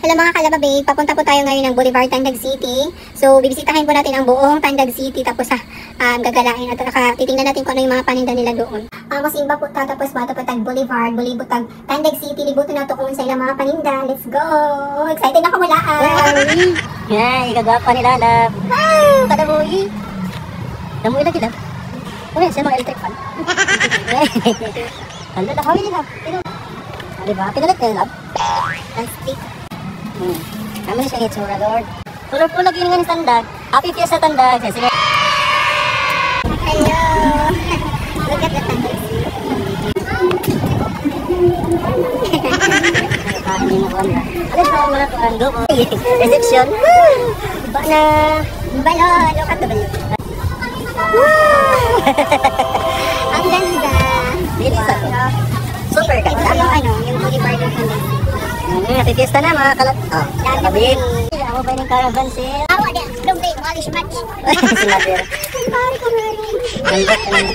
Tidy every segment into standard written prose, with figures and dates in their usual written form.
Hello mga kalababig, papunta po tayo ngayon ng Boulevard, Tandag City. So, bibisitahin po natin ang buong Tandag City, tapos gagalain at titingnan natin kung ano yung mga paninda nila doon. Masimba po tapos bato po tag Boulevard, bulibot tag Tandag City, libuto na to kung sa ilang mga paninda. Let's go! Excited ako mula! Yan, ikagwapa nila lab. Wow! Kadabuhi! Namuhi lagi lab. Ano siya mga electric fan? Ano na kami nila? Diba? Pinalit kayo lab? Ang stick. Kami siya itsura Lord. Colorful lagi nga ni Tandag. Happy Fiesta Tandag. Sige. Hello! Look at the Tandag City. Hindi mo kami. Ano sa mga kuando? Reception. Ba na? Balon! Look at the balon. Wow! Ang ganda! Bilisan ko. Super Ito ganda. yung Boulevard ng Tandag City. Happy Fiesta na mga kalat. Oh, kabit. Ako ba yung caravan sale? Awa din! Don't play polish match! Sinabi. Pari ko rin! Ganda ka naman.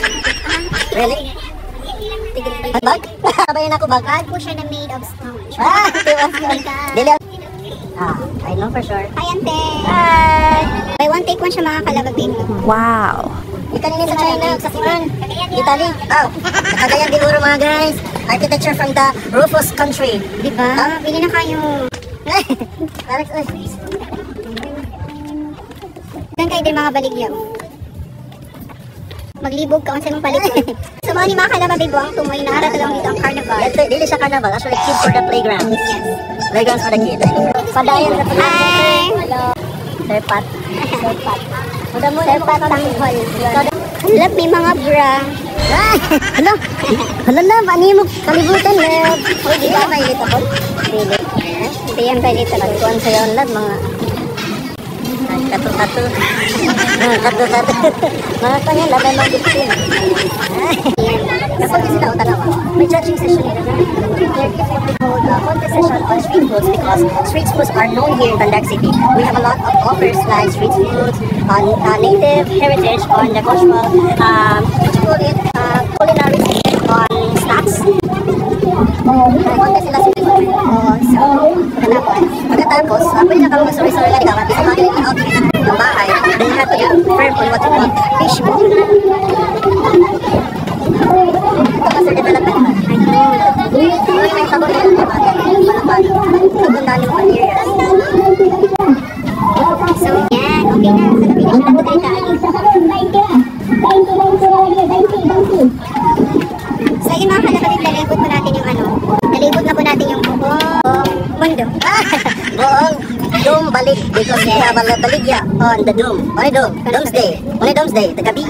Really? Bag? Sabayan ako bag. Bag po siya na made of stone. Tiwas Oh my God. Dili. I know for sure. Hi, ante! Hi! Buy one, take one siya mga kalababing. Wow! Ikaninin sa China, sa Japan, Italy. Nakagayan din mga guys. Architecture from the Rufus country. Diba? Bili na kayo. Saan kayo din mga baligyaw? Maglibog ka kung saan mong paligid. So mga ni mga kalababing buwang tumoy na araw lang dito ang carnival. Dili siya carnival. Actually, kids for the playground. Yes. Playgrounds for the kids. Padayan sa playground. Hi! Serpat. Serpat. Serpat tanghol. Halap, may mga bra. Hala! Hala na, paano mo kalibutan na? Uy, di ba may lit ako? Dili. Hindi yan may lit ako. Kuhan sa'yo ang lad, mga katu-katu. Katu-katu. Mga kanya, laban ng bitin. Kapag sila utang ako, may judging session nila. There is what we call the contest session on street foods because street foods are known here in Tandag City. We have a lot of offers like street foods, on native heritage, on the cultural, what you call it, culinary on snacks. Contest sila street food. So, pagkatapos, pwede na kami mag-sorry-sorry lang ikaw. Bisa mga out ng bahay, then you have to get firm on what you want. Fishbowl. Ito kasi development. May sabon yan. Pagkundaan yung materials. So yan, okay na. Sa gabi na siya nato tayo kaan. So yun mga kalababing, nalibot po natin yung nalibot na po natin yung buong mundo. Buong Dome balik because we have a baligya on the Dome. Only Dome. Doomsday. Only Doomsday. The Gabi.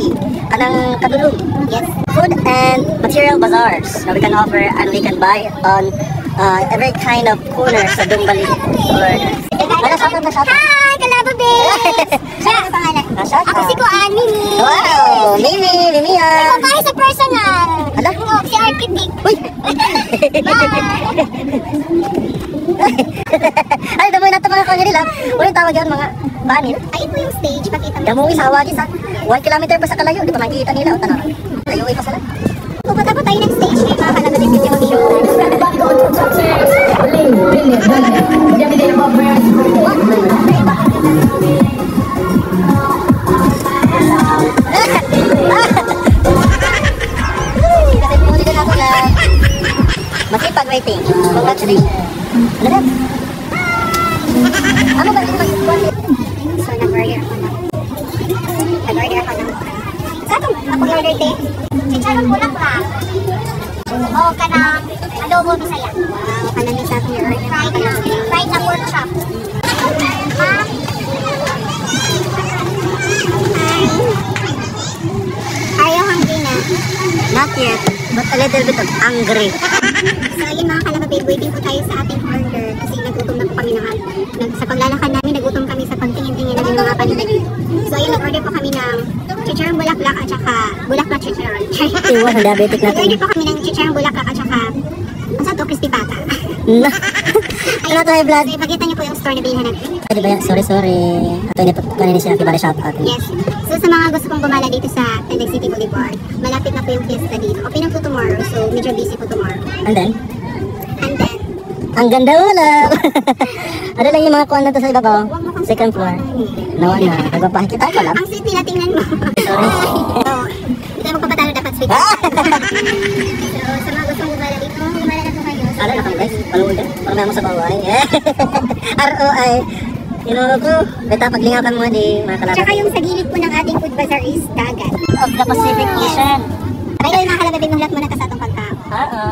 Kanang Kadulum. Yes. Food and material bazaars that we can offer and we can buy on every kind of corner sa Dome balik. Wala shoutout na shoutout. Hi, kalababing! Siya, ano pangalan? Ako si Kuan, Mimi. Wow! Mimi! Mimi yan! Ikaw kahit sa personal. Ala? Oo, si Architect. Uy! Ay, damoy na ito mga kanila. Ulit tawag yun mga banil. Ay, ito yung stage. Pakita mo. Damoy sa hawagi sa 1 kilometer pa sa kalayo. Di ba makikita nila? O tanong. Layo pa sila. Pupunta po tayo ng stage ngayon mga kalababing kasi mag-show. Masipag waiting. Congratulations. Ano na? Ano ba yung mag-quality? So, nag-order ako na. Nag-order ako na. Sa itong napag-order din, chicharong bulaklak. O, kanang adobo Bisaya. Wow, kanang isa akong order. Fried na pork chop. Are you hungry na? Not yet, but a little bit of angry. So ayun mga kalababig, waiting po tayo sa ating order kasi nagutom na po kami sa paglalakad namin, nagutom kami sa pagtingin-tingin namin mga paninda dito. So ayun, nag-order po kami ng chicharong bulaklak at saka bulaklak chicharon. Iwan ang diabetic natin. Nag-order po kami ng chicharong bulaklak at saka asa to, crispy pata. Ano tayo, Vlad? So ipakita niyo po yung store na bilhan natin. Pwede ba yan? Sorry. Ito yung kanina siya, kibali shout out. Yes. So sa mga gusto kong gumala dito sa Tandag City Boulevard, malapit na po yung fiesta dito. Open na po tomorrow, so medyo busy po tomorrow. And then? And then, Ang ganda wala. Ano lang yung mga kuwan na to sa ibabaw? Second floor. Nawa na. Nagpapahit kita pala. Ang sweet nila, tingnan mo. Sorry. So, hindi tayo magpapatalo dapat sweet. So, sa mga gustong gumala dito, gumala na po kayo. Ala na kami guys. Paluhod eh. Parang mo sa bawah. ROI. Tinuro ko. Beta paglingaw ka mga di mga kalabas. Tsaka yung sa gilid po ng ating food bazaar is dagat. Of the Pacific Ocean. Kaya yung mga kalababing ng lahat mo na kasatong pagkao. Oo.